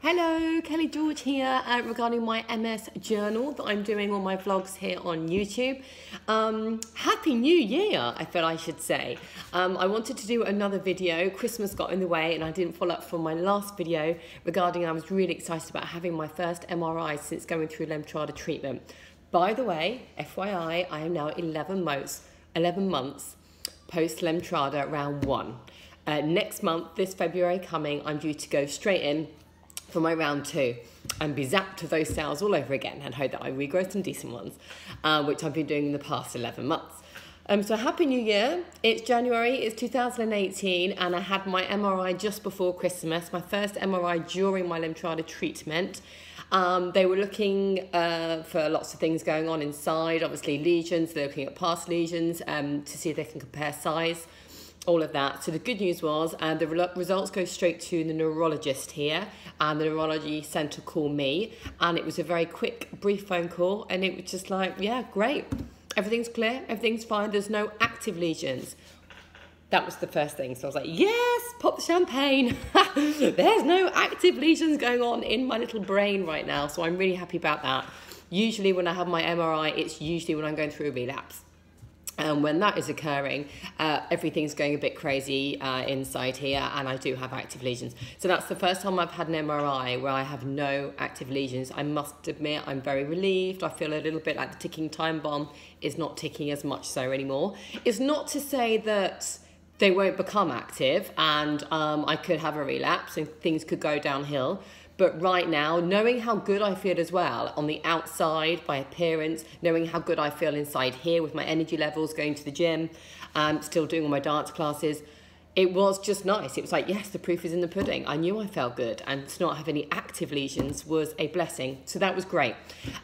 Hello, Kelly George here regarding my MS journal that I'm doing on my vlogs here on YouTube. Happy New Year, I feel I should say. I wanted to do another video. Christmas got in the way and I didn't follow up from my last video regarding I was really excited about having my first MRI since going through lemtrada treatment. By the way, FYI, I am now 11 months post lemtrada round 1. Next month, this February coming, I'm due to go straight in for my round 2 and be zapped with those cells all over again and hope that I regrow some decent ones, which I've been doing in the past 11 months. So Happy New Year. It's January, it's 2018, and I had my MRI just before Christmas, my first MRI during my lemtrada treatment. They were looking for lots of things going on inside, obviously lesions, they're looking at past lesions to see if they can compare size. All of that. So the good news was the results go straight to the neurologist here, and the neurology centre called me, and it was a very quick, brief phone call, and it was just like, yeah, great. Everything's clear, everything's fine, there's no active lesions. That was the first thing. So I was like, yes, pop the champagne. There's no active lesions going on in my little brain right now, so I'm really happy about that. Usually when I have my MRI, it's usually when I'm going through a relapse. And when that is occurring, everything's going a bit crazy inside here, and I do have active lesions. So that's the first time I've had an MRI where I have no active lesions. I must admit, I'm very relieved. I feel a little bit like the ticking time bomb is not ticking as much so anymore. It's not to say that they won't become active and I could have a relapse and things could go downhill. But right now, knowing how good I feel as well on the outside, by appearance, knowing how good I feel inside here with my energy levels, going to the gym, still doing all my dance classes, it was just nice. It was like, yes, the proof is in the pudding. I knew I felt good, and to not have any active lesions was a blessing. So that was great.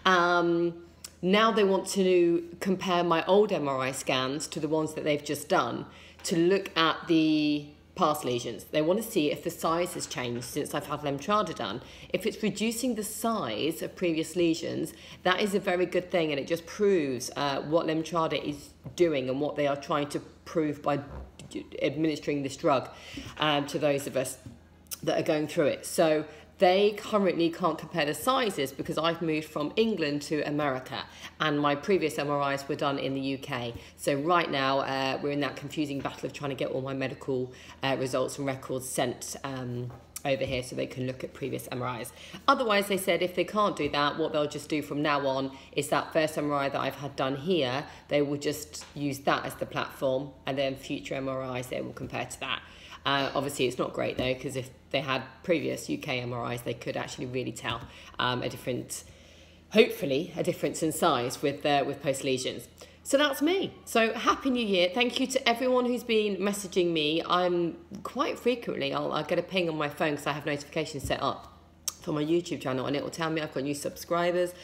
Now they want to compare my old MRI scans to the ones that they've just done to look at the past lesions. They want to see if the size has changed since I've had lemtrada done. If it's reducing the size of previous lesions, that is a very good thing, and it just proves what lemtrada is doing and what they are trying to prove by administering this drug to those of us that are going through it. So they currently can't compare the sizes because I've moved from England to America, and my previous MRIs were done in the UK. So right now we're in that confusing battle of trying to get all my medical results and records sent over here so they can look at previous MRIs. Otherwise, they said if they can't do that, what they'll just do from now on is that first MRI that I've had done here, they will just use that as the platform, and then future MRIs they will compare to that. Obviously, it's not great though, because if they had previous UK MRIs, they could actually really tell a difference in size with post lesions. So that's me. So Happy New Year. Thank you to everyone who's been messaging me. I'm quite frequently, I'll get a ping on my phone because I have notifications set up for my YouTube channel, and it will tell me I've got new subscribers.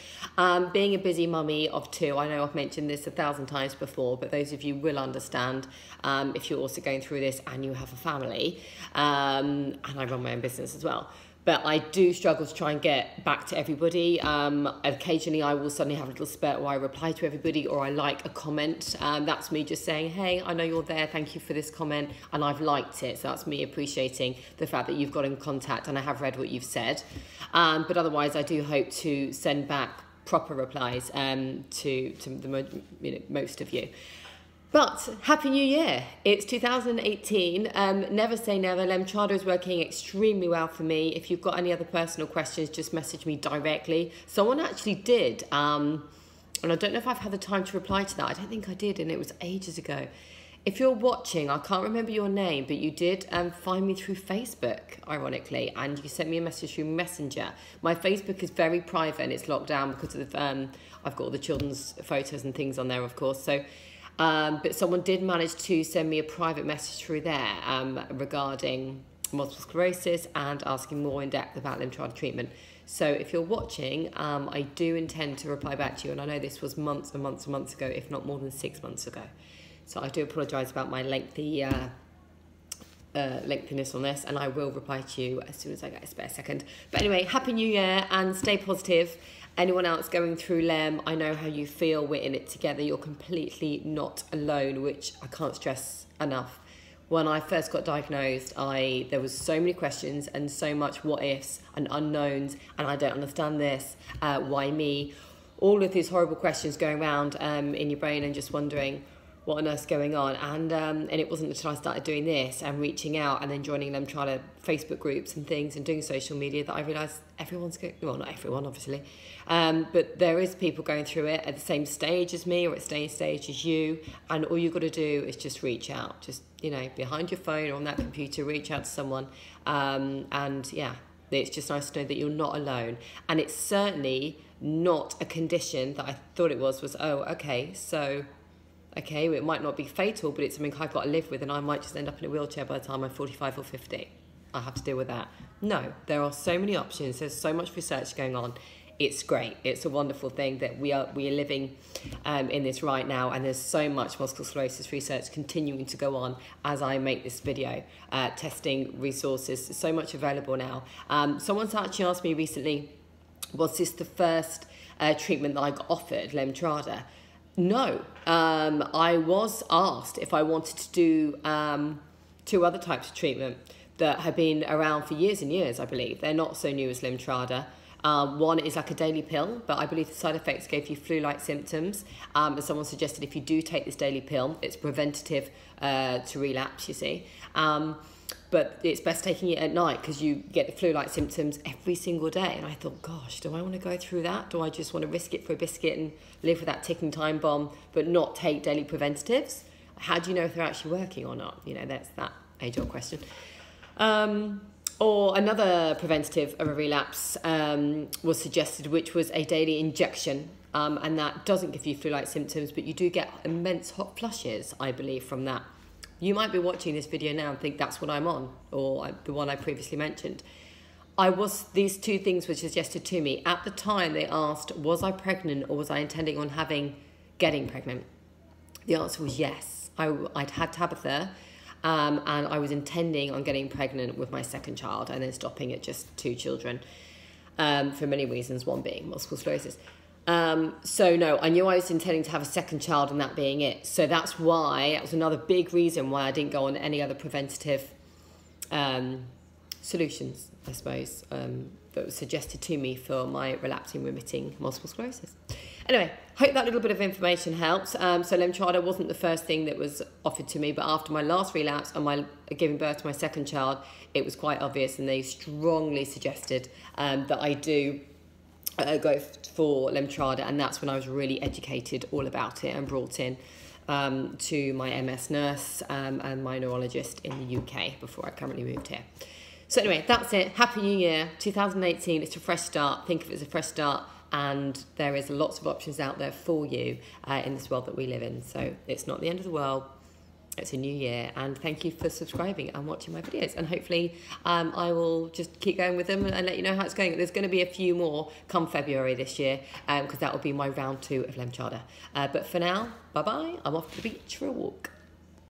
Being a busy mummy of 2, I know I've mentioned this 1,000 times before, but those of you will understand if you're also going through this and you have a family, and I run my own business as well. But I do struggle to try and get back to everybody. Occasionally I will suddenly have a little spurt where I reply to everybody or I like a comment. That's me just saying, hey, I know you're there, thank you for this comment, and I've liked it. So that's me appreciating the fact that you've got in contact and I have read what you've said. But otherwise I do hope to send back proper replies to the most of you. But Happy New Year. It's 2018. Never say never. Lemtrada is working extremely well for me. If you've got any other personal questions, just message me directly. Someone actually did, and I don't know if I've had the time to reply to that. I don't think I did, and it was ages ago. If you're watching, I can't remember your name, but you did find me through Facebook, ironically, and you sent me a message through Messenger. My Facebook is very private and it's locked down because of I've got all the children's photos and things on there, of course. So. But someone did manage to send me a private message through there regarding multiple sclerosis and asking more in depth about lemtrada treatment. So if you're watching, I do intend to reply back to you, and I know this was months and months and months ago, if not more than 6 months ago. So I do apologise about my lengthiness on this, and I will reply to you as soon as I get a spare second. But anyway, Happy New Year and stay positive. Anyone else going through LEM, I know how you feel. We're in it together. You're completely not alone, which I can't stress enough. when I first got diagnosed, there was so many questions and so much what ifs and unknowns, and I don't understand this, why me? All of these horrible questions going around in your brain and just wondering what on earth's going on. And it wasn't until I started doing this and reaching out and then joining lemtrada Facebook groups and things and doing social media that I realised everyone's going, well, not everyone obviously, but there is people going through it at the same stage as me or at the same stage as you, and all you've got to do is just reach out, just, you know, behind your phone or on that computer, reach out to someone, and yeah, it's just nice to know that you're not alone. And it's certainly not a condition that I thought it was, oh, okay, so okay, it might not be fatal, but it's something I've got to live with, and I might just end up in a wheelchair by the time I'm 45 or 50. I have to deal with that. No, there are so many options. There's so much research going on. It's great. It's a wonderful thing that we are living in this right now, and there's so much multiple sclerosis research continuing to go on as I make this video, testing resources, so much available now. Someone's actually asked me recently, was this the first treatment that I got offered, lemtrada? No, I was asked if I wanted to do 2 other types of treatment that have been around for years and years, I believe. They're not so new as lemtrada. One is like a daily pill, but I believe the side effects gave you flu-like symptoms. And someone suggested if you do take this daily pill, it's preventative to relapse, you see. But it's best taking it at night because you get the flu-like symptoms every single day. And I thought, gosh, do I want to go through that? Do I just want to risk it for a biscuit and live with that ticking time bomb, but not take daily preventatives? How do you know if they're actually working or not? You know, that's that age-old question. Or another preventative of a relapse was suggested, which was a daily injection. And that doesn't give you flu-like symptoms, but you do get immense hot flushes, I believe, from that. You might be watching this video now and think that's what I'm on, or the one I previously mentioned. These 2 things were suggested to me. At the time, they asked, was I pregnant or was I intending on getting pregnant? The answer was yes. I'd had Tabitha, and I was intending on getting pregnant with my 2nd child and then stopping at just 2 children for many reasons, one being multiple sclerosis. So no, I knew I was intending to have a 2nd child and that being it. So that was another big reason why I didn't go on any other preventative solutions, I suppose, that was suggested to me for my relapsing remitting multiple sclerosis. Anyway, hope that little bit of information helps. So lemtrada wasn't the first thing that was offered to me, but after my last relapse and my giving birth to my 2nd child, it was quite obvious, and they strongly suggested that I do go for lemtrada, and that's when I was really educated all about it and brought in to my MS nurse and my neurologist in the UK before I currently moved here. So anyway, that's it. Happy New Year, 2018. It's a fresh start. Think of it as a fresh start, and there is lots of options out there for you in this world that we live in. So it's not the end of the world. It's a new year, and thank you for subscribing and watching my videos, and hopefully I will just keep going with them and let you know how it's going. There's going to be a few more come February this year because that will be my round 2 of lemtrada. But for now, bye-bye. I'm off to the beach for a walk.